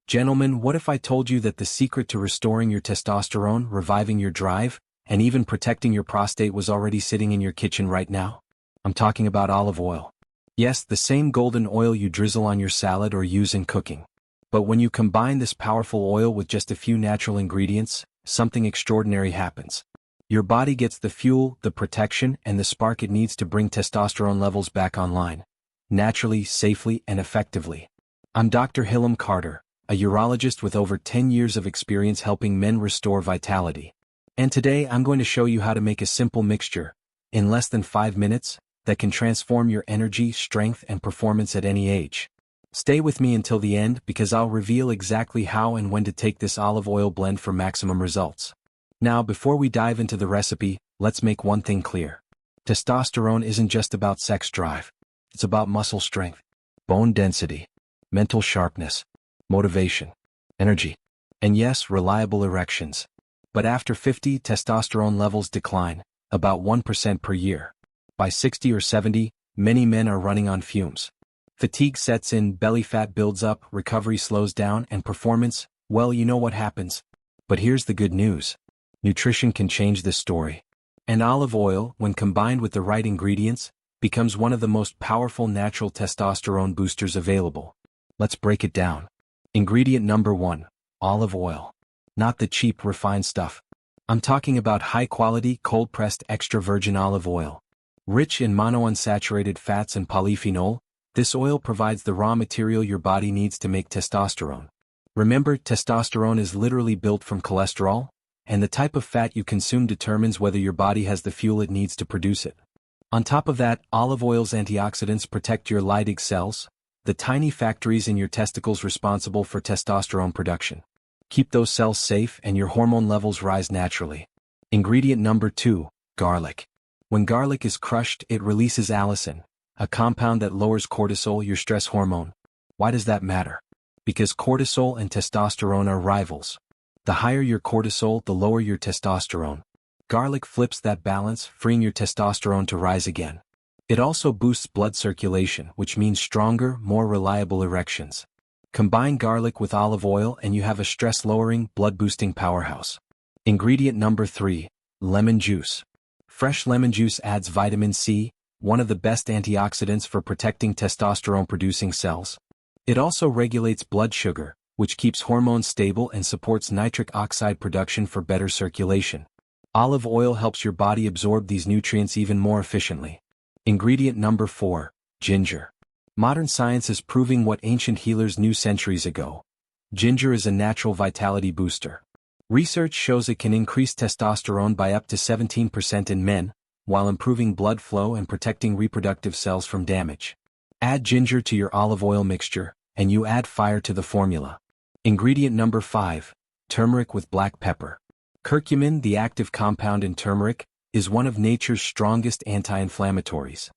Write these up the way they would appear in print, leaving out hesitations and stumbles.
Gentlemen, what if I told you that the secret to restoring your testosterone, reviving your drive, and even protecting your prostate was already sitting in your kitchen right now? I'm talking about olive oil. Yes, the same golden oil you drizzle on your salad or use in cooking. But when you combine this powerful oil with just a few natural ingredients, something extraordinary happens. Your body gets the fuel, the protection, and the spark it needs to bring testosterone levels back online. Naturally, safely, and effectively. I'm Dr. Hillman, a urologist with over 10 years of experience helping men restore vitality. And today I'm going to show you how to make a simple mixture, in less than 5 minutes, that can transform your energy, strength, and performance at any age. Stay with me until the end because I'll reveal exactly how and when to take this olive oil blend for maximum results. Now, before we dive into the recipe, let's make one thing clear. Testosterone isn't just about sex drive. It's about muscle strength, bone density, mental sharpness, motivation, energy, and yes, reliable erections. But after 50, testosterone levels decline, about 1% per year. By 60 or 70, many men are running on fumes. Fatigue sets in, belly fat builds up, recovery slows down, and performance, well, you know what happens. But here's the good news. Nutrition can change this story. And olive oil, when combined with the right ingredients, becomes one of the most powerful natural testosterone boosters available. Let's break it down. Ingredient number 1, olive oil. Not the cheap refined stuff. I'm talking about high-quality, cold-pressed extra virgin olive oil. Rich in monounsaturated fats and polyphenol, this oil provides the raw material your body needs to make testosterone. Remember, testosterone is literally built from cholesterol, and the type of fat you consume determines whether your body has the fuel it needs to produce it. On top of that, olive oil's antioxidants protect your Leydig cells, the tiny factories in your testicles responsible for testosterone production. Keep those cells safe and your hormone levels rise naturally. Ingredient number 2, garlic. When garlic is crushed, it releases allicin, a compound that lowers cortisol, your stress hormone. Why does that matter? Because cortisol and testosterone are rivals. The higher your cortisol, the lower your testosterone. Garlic flips that balance, freeing your testosterone to rise again. It also boosts blood circulation, which means stronger, more reliable erections. Combine garlic with olive oil and you have a stress-lowering, blood-boosting powerhouse. Ingredient number 3, lemon juice. Fresh lemon juice adds vitamin C, one of the best antioxidants for protecting testosterone-producing cells. It also regulates blood sugar, which keeps hormones stable and supports nitric oxide production for better circulation. Olive oil helps your body absorb these nutrients even more efficiently. Ingredient number 4, ginger. Modern science is proving what ancient healers knew centuries ago. Ginger is a natural vitality booster. Research shows it can increase testosterone by up to 17% in men, while improving blood flow and protecting reproductive cells from damage. Add ginger to your olive oil mixture, and you add fire to the formula. Ingredient number 5, turmeric with black pepper. Curcumin, the active compound in turmeric, is one of nature's strongest anti-inflammatories.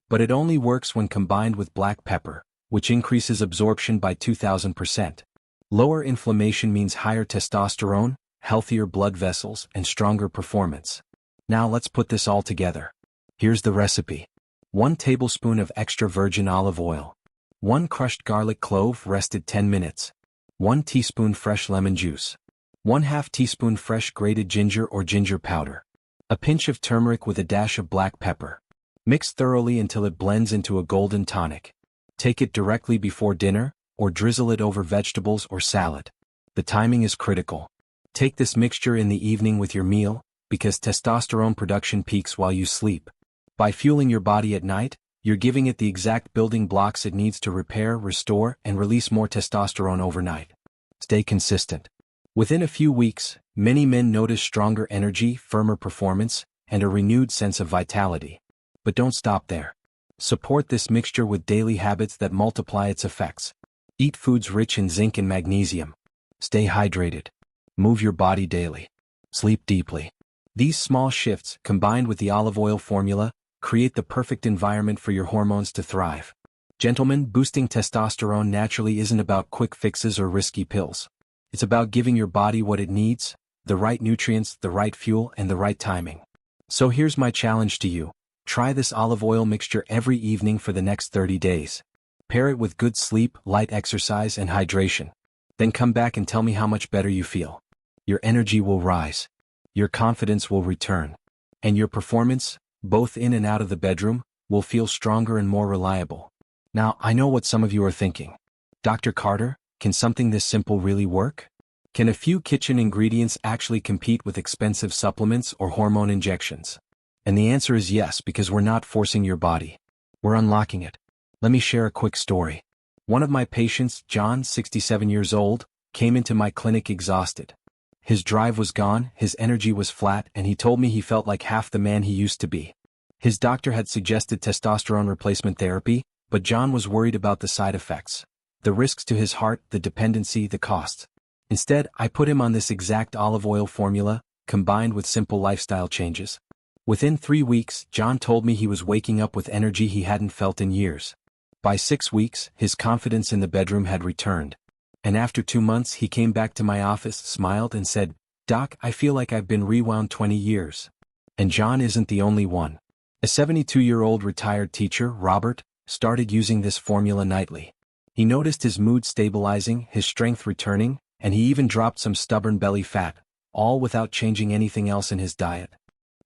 But it only works when combined with black pepper, which increases absorption by 2000%. Lower inflammation means higher testosterone, healthier blood vessels, and stronger performance. Now let's put this all together. Here's the recipe. 1 tablespoon of extra virgin olive oil. 1 crushed garlic clove rested 10 minutes. 1 teaspoon fresh lemon juice. 1/2 teaspoon fresh grated ginger or ginger powder. A pinch of turmeric with a dash of black pepper. Mix thoroughly until it blends into a golden tonic. Take it directly before dinner, or drizzle it over vegetables or salad. The timing is critical. Take this mixture in the evening with your meal, because testosterone production peaks while you sleep. By fueling your body at night, you're giving it the exact building blocks it needs to repair, restore, and release more testosterone overnight. Stay consistent. Within a few weeks, many men notice stronger energy, firmer performance, and a renewed sense of vitality. But don't stop there. Support this mixture with daily habits that multiply its effects. Eat foods rich in zinc and magnesium. Stay hydrated. Move your body daily. Sleep deeply. These small shifts, combined with the olive oil formula, create the perfect environment for your hormones to thrive. Gentlemen, boosting testosterone naturally isn't about quick fixes or risky pills. It's about giving your body what it needs, the right nutrients, the right fuel, and the right timing. So here's my challenge to you. Try this olive oil mixture every evening for the next 30 days. Pair it with good sleep, light exercise, and hydration. Then come back and tell me how much better you feel. Your energy will rise. Your confidence will return. And your performance, both in and out of the bedroom, will feel stronger and more reliable. Now, I know what some of you are thinking. Dr. Carter, can something this simple really work? Can a few kitchen ingredients actually compete with expensive supplements or hormone injections? And the answer is yes, because we're not forcing your body. We're unlocking it. Let me share a quick story. One of my patients, John, 67 years old, came into my clinic exhausted. His drive was gone, his energy was flat, and he told me he felt like half the man he used to be. His doctor had suggested testosterone replacement therapy, but John was worried about the side effects. The risks to his heart, the dependency, the costs. Instead, I put him on this exact olive oil formula, combined with simple lifestyle changes. Within 3 weeks, John told me he was waking up with energy he hadn't felt in years. By 6 weeks, his confidence in the bedroom had returned. And after 2 months, he came back to my office, smiled, and said, "Doc, I feel like I've been rewound 20 years. And John isn't the only one. A 72-year-old retired teacher, Robert, started using this formula nightly. He noticed his mood stabilizing, his strength returning, and he even dropped some stubborn belly fat, all without changing anything else in his diet.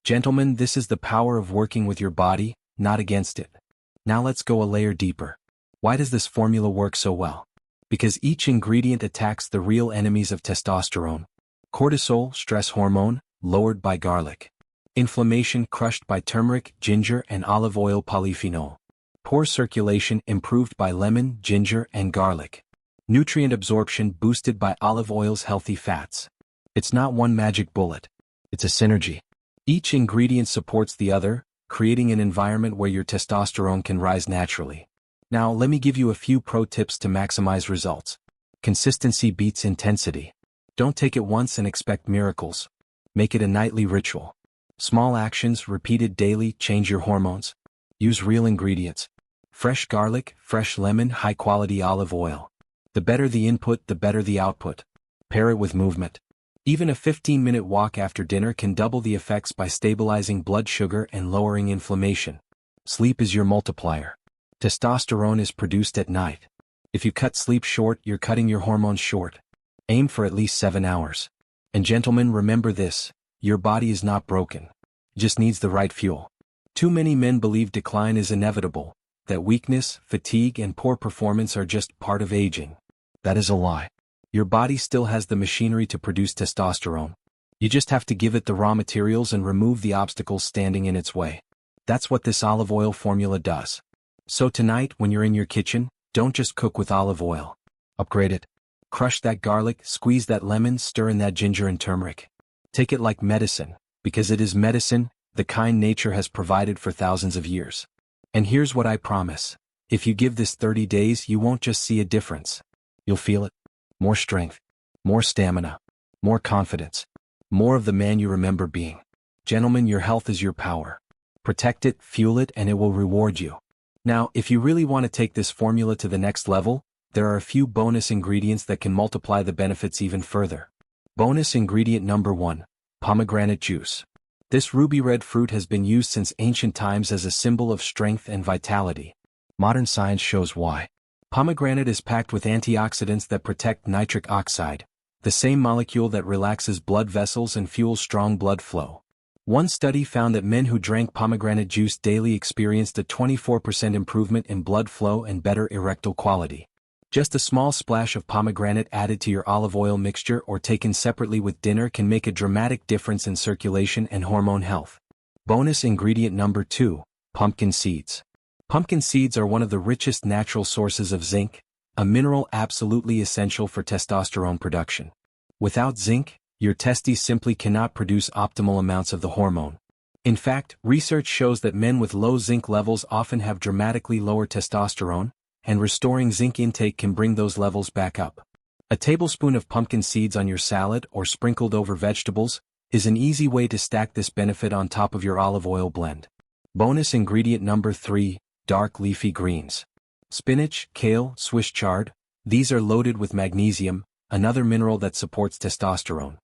Gentlemen, this is the power of working with your body, not against it. Now let's go a layer deeper. Why does this formula work so well? Because each ingredient attacks the real enemies of testosterone. Cortisol, stress hormone, lowered by garlic. Inflammation crushed by turmeric, ginger, and olive oil polyphenol. Poor circulation improved by lemon, ginger, and garlic. Nutrient absorption boosted by olive oil's healthy fats. It's not one magic bullet. It's a synergy. Each ingredient supports the other, creating an environment where your testosterone can rise naturally. Now, let me give you a few pro tips to maximize results. Consistency beats intensity. Don't take it once and expect miracles. Make it a nightly ritual. Small actions repeated daily change your hormones. Use real ingredients. Fresh garlic, fresh lemon, high-quality olive oil. The better the input, the better the output. Pair it with movement. Even a 15-minute walk after dinner can double the effects by stabilizing blood sugar and lowering inflammation. Sleep is your multiplier. Testosterone is produced at night. If you cut sleep short, you're cutting your hormones short. Aim for at least 7 hours. And gentlemen, remember this, your body is not broken. It just needs the right fuel. Too many men believe decline is inevitable, that weakness, fatigue, and poor performance are just part of aging. That is a lie. Your body still has the machinery to produce testosterone. You just have to give it the raw materials and remove the obstacles standing in its way. That's what this olive oil formula does. So tonight, when you're in your kitchen, don't just cook with olive oil. Upgrade it. Crush that garlic, squeeze that lemon, stir in that ginger and turmeric. Take it like medicine, because it is medicine, the kind nature has provided for thousands of years. And here's what I promise. If you give this 30 days, you won't just see a difference. You'll feel it. More strength. More stamina. More confidence. More of the man you remember being. Gentlemen, your health is your power. Protect it, fuel it, and it will reward you. Now, if you really want to take this formula to the next level, there are a few bonus ingredients that can multiply the benefits even further. Bonus ingredient number 1, pomegranate juice. This ruby red fruit has been used since ancient times as a symbol of strength and vitality. Modern science shows why. Pomegranate is packed with antioxidants that protect nitric oxide, the same molecule that relaxes blood vessels and fuels strong blood flow. One study found that men who drank pomegranate juice daily experienced a 24% improvement in blood flow and better erectile quality. Just a small splash of pomegranate added to your olive oil mixture or taken separately with dinner can make a dramatic difference in circulation and hormone health. Bonus ingredient number 2, pumpkin seeds. Pumpkin seeds are one of the richest natural sources of zinc, a mineral absolutely essential for testosterone production. Without zinc, your testes simply cannot produce optimal amounts of the hormone. In fact, research shows that men with low zinc levels often have dramatically lower testosterone, and restoring zinc intake can bring those levels back up. A tablespoon of pumpkin seeds on your salad or sprinkled over vegetables is an easy way to stack this benefit on top of your olive oil blend. Bonus ingredient number 3, dark leafy greens. Spinach, kale, Swiss chard, these are loaded with magnesium, another mineral that supports testosterone.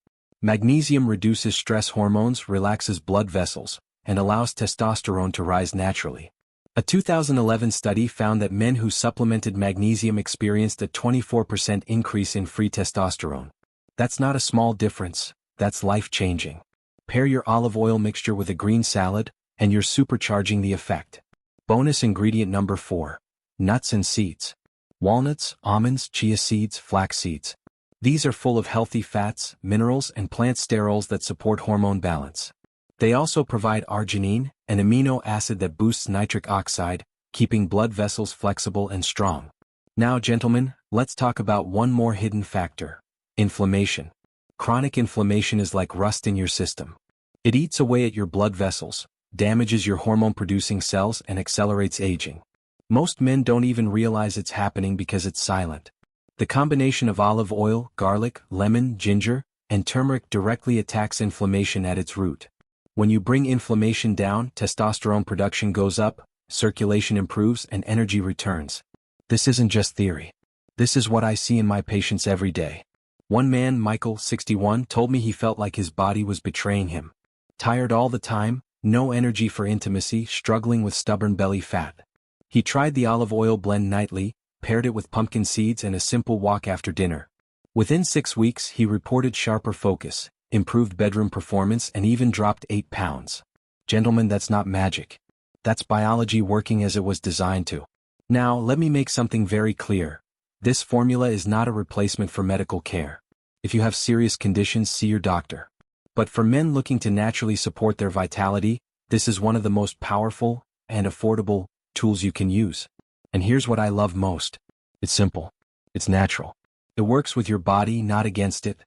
Magnesium reduces stress hormones, relaxes blood vessels, and allows testosterone to rise naturally. A 2011 study found that men who supplemented magnesium experienced a 24% increase in free testosterone. That's not a small difference, that's life-changing. Pair your olive oil mixture with a green salad, and you're supercharging the effect. Bonus ingredient number 4. Nuts and seeds. Walnuts, almonds, chia seeds, flax seeds. These are full of healthy fats, minerals, and plant sterols that support hormone balance. They also provide arginine, an amino acid that boosts nitric oxide, keeping blood vessels flexible and strong. Now, gentlemen, let's talk about one more hidden factor: inflammation. Chronic inflammation is like rust in your system. It eats away at your blood vessels, damages your hormone-producing cells, and accelerates aging. Most men don't even realize it's happening because it's silent. The combination of olive oil, garlic, lemon, ginger, and turmeric directly attacks inflammation at its root. When you bring inflammation down, testosterone production goes up, circulation improves, and energy returns. This isn't just theory. This is what I see in my patients every day. One man, Michael, 61, told me he felt like his body was betraying him. Tired all the time, no energy for intimacy, struggling with stubborn belly fat. He tried the olive oil blend nightly, paired it with pumpkin seeds and a simple walk after dinner. Within 6 weeks, he reported sharper focus, improved bedroom performance, and even dropped 8 pounds. Gentlemen, that's not magic. That's biology working as it was designed to. Now, let me make something very clear. This formula is not a replacement for medical care. If you have serious conditions, see your doctor. But for men looking to naturally support their vitality, this is one of the most powerful and affordable tools you can use. And here's what I love most. It's simple. It's natural. It works with your body, not against it.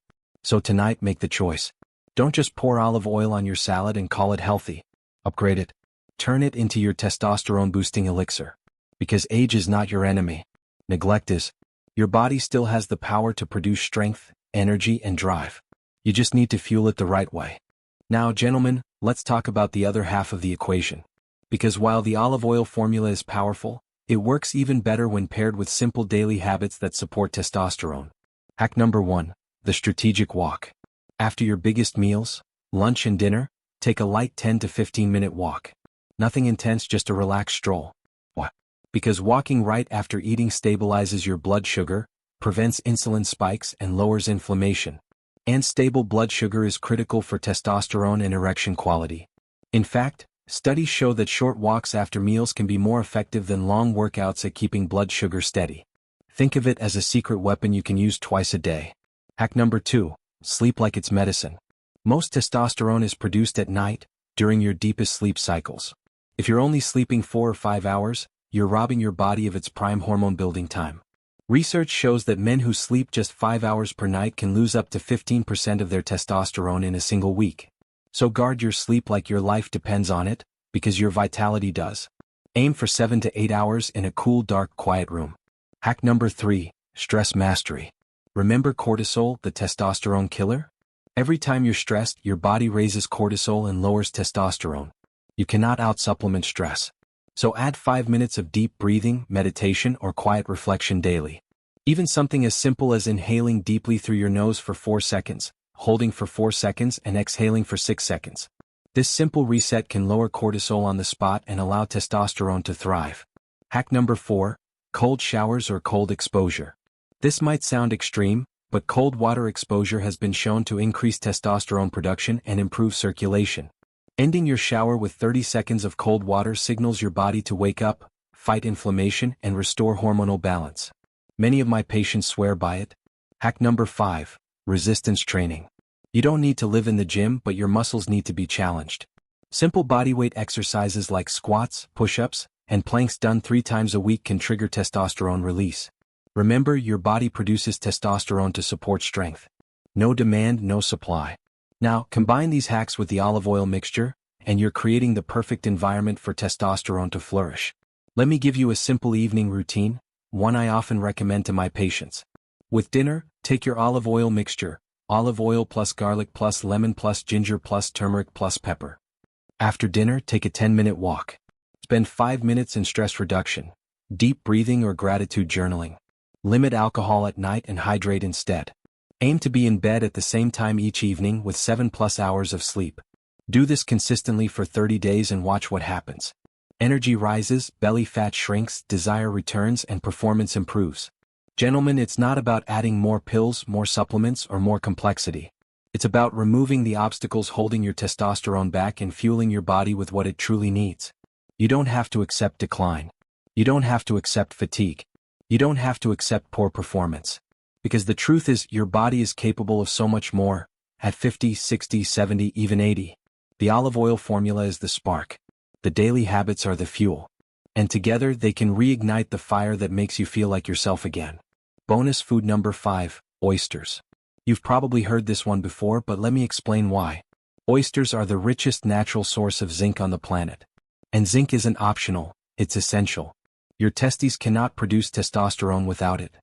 So tonight, make the choice. Don't just pour olive oil on your salad and call it healthy. Upgrade it. Turn it into your testosterone-boosting elixir. Because age is not your enemy. Neglect is. Your body still has the power to produce strength, energy, and drive. You just need to fuel it the right way. Now, gentlemen, let's talk about the other half of the equation. Because while the olive oil formula is powerful, it works even better when paired with simple daily habits that support testosterone. Hack number 1. The strategic walk. After your biggest meals, lunch and dinner, take a light 10 to 15-minute walk. Nothing intense, just a relaxed stroll. Why? Because walking right after eating stabilizes your blood sugar, prevents insulin spikes, and lowers inflammation. And stable blood sugar is critical for testosterone and erection quality. In fact, studies show that short walks after meals can be more effective than long workouts at keeping blood sugar steady. Think of it as a secret weapon you can use twice a day. Hack number 2. Sleep like it's medicine. Most testosterone is produced at night, during your deepest sleep cycles. If you're only sleeping 4 or 5 hours, you're robbing your body of its prime hormone building time. Research shows that men who sleep just 5 hours per night can lose up to 15% of their testosterone in a single week. So guard your sleep like your life depends on it, because your vitality does. Aim for 7 to 8 hours in a cool, dark, quiet room. Hack number 3. Stress mastery. Remember cortisol, the testosterone killer? Every time you're stressed, your body raises cortisol and lowers testosterone. You cannot out-supplement stress. So add 5 minutes of deep breathing, meditation, or quiet reflection daily. Even something as simple as inhaling deeply through your nose for 4 seconds, holding for 4 seconds, and exhaling for 6 seconds. This simple reset can lower cortisol on the spot and allow testosterone to thrive. Hack number 4. Cold showers or cold exposure. This might sound extreme, but cold water exposure has been shown to increase testosterone production and improve circulation. Ending your shower with 30 seconds of cold water signals your body to wake up, fight inflammation, and restore hormonal balance. Many of my patients swear by it. Hack number 5. Resistance training. You don't need to live in the gym, but your muscles need to be challenged. Simple bodyweight exercises like squats, push-ups, and planks done 3 times a week can trigger testosterone release. Remember, your body produces testosterone to support strength. No demand, no supply. Now, combine these hacks with the olive oil mixture, and you're creating the perfect environment for testosterone to flourish. Let me give you a simple evening routine, one I often recommend to my patients. With dinner, take your olive oil mixture, olive oil plus garlic plus lemon plus ginger plus turmeric plus pepper. After dinner, take a 10-minute walk. Spend 5 minutes in stress reduction, deep breathing or gratitude journaling. Limit alcohol at night and hydrate instead. Aim to be in bed at the same time each evening with 7+ hours of sleep. Do this consistently for 30 days and watch what happens. Energy rises, belly fat shrinks, desire returns, and performance improves. Gentlemen, it's not about adding more pills, more supplements, or more complexity. It's about removing the obstacles holding your testosterone back and fueling your body with what it truly needs. You don't have to accept decline. You don't have to accept fatigue. You don't have to accept poor performance. Because the truth is, your body is capable of so much more, at 50, 60, 70, even 80. The olive oil formula is the spark. The daily habits are the fuel. And together they can reignite the fire that makes you feel like yourself again. Bonus food number 5, oysters. You've probably heard this one before, but let me explain why. Oysters are the richest natural source of zinc on the planet. And zinc isn't optional, it's essential. Your testes cannot produce testosterone without it.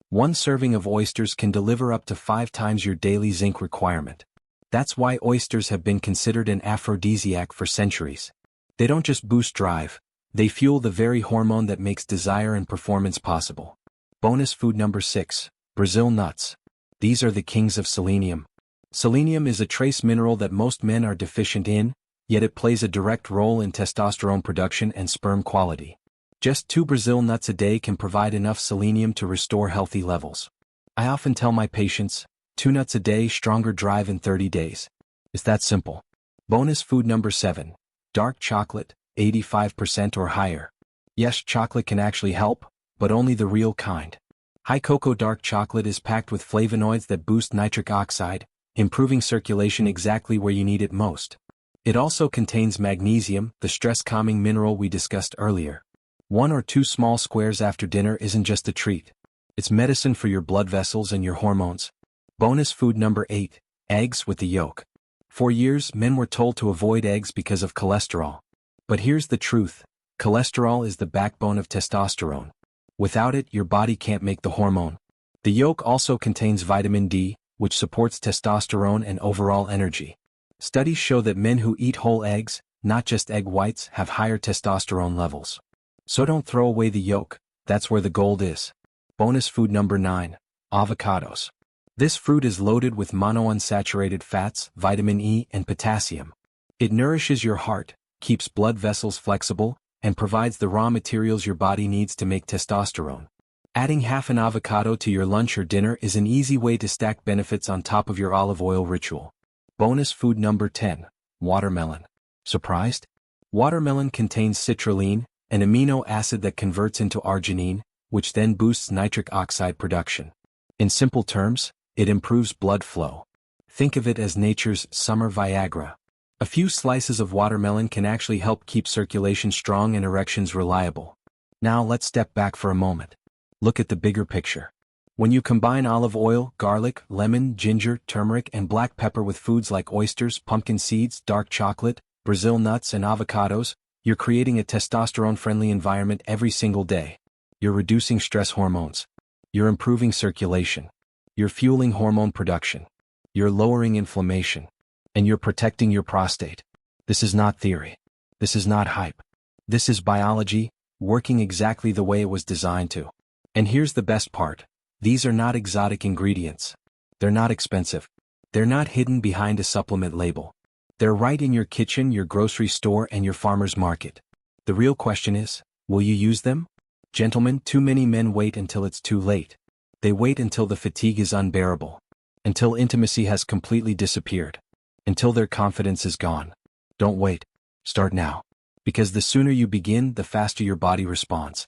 One serving of oysters can deliver up to 5 times your daily zinc requirement. That's why oysters have been considered an aphrodisiac for centuries. They don't just boost drive, they fuel the very hormone that makes desire and performance possible. Bonus food number 6, Brazil nuts. These are the kings of selenium. Selenium is a trace mineral that most men are deficient in, yet it plays a direct role in testosterone production and sperm quality. Just 2 Brazil nuts a day can provide enough selenium to restore healthy levels. I often tell my patients, 2 nuts a day, stronger drive in 30 days. It's that simple. Bonus food number 7, dark chocolate, 85% or higher. Yes, chocolate can actually help, but only the real kind. High cocoa dark chocolate is packed with flavonoids that boost nitric oxide, improving circulation exactly where you need it most. It also contains magnesium, the stress-calming mineral we discussed earlier. 1 or 2 small squares after dinner isn't just a treat. It's medicine for your blood vessels and your hormones. Bonus food number 8, eggs with the yolk. For years, men were told to avoid eggs because of cholesterol. But here's the truth. Cholesterol is the backbone of testosterone. Without it, your body can't make the hormone. The yolk also contains vitamin D, which supports testosterone and overall energy. Studies show that men who eat whole eggs, not just egg whites, have higher testosterone levels. So don't throw away the yolk, that's where the gold is. Bonus food number 9, avocados. This fruit is loaded with monounsaturated fats, vitamin E, and potassium. It nourishes your heart, keeps blood vessels flexible, and provides the raw materials your body needs to make testosterone. Adding half an avocado to your lunch or dinner is an easy way to stack benefits on top of your olive oil ritual. Bonus food number 10, watermelon. Surprised? Watermelon contains citrulline, an amino acid that converts into arginine, which then boosts nitric oxide production. In simple terms, it improves blood flow. Think of it as nature's summer Viagra. A few slices of watermelon can actually help keep circulation strong and erections reliable. Now let's step back for a moment. Look at the bigger picture. When you combine olive oil, garlic, lemon, ginger, turmeric, and black pepper with foods like oysters, pumpkin seeds, dark chocolate, Brazil nuts, and avocados, you're creating a testosterone-friendly environment every single day. You're reducing stress hormones. You're improving circulation. You're fueling hormone production. You're lowering inflammation. And you're protecting your prostate. This is not theory. This is not hype. This is biology, working exactly the way it was designed to. And here's the best part. These are not exotic ingredients. They're not expensive. They're not hidden behind a supplement label. They're right in your kitchen, your grocery store, and your farmer's market. The real question is, will you use them? Gentlemen, too many men wait until it's too late. They wait until the fatigue is unbearable. Until intimacy has completely disappeared. Until their confidence is gone. Don't wait. Start now. Because the sooner you begin, the faster your body responds.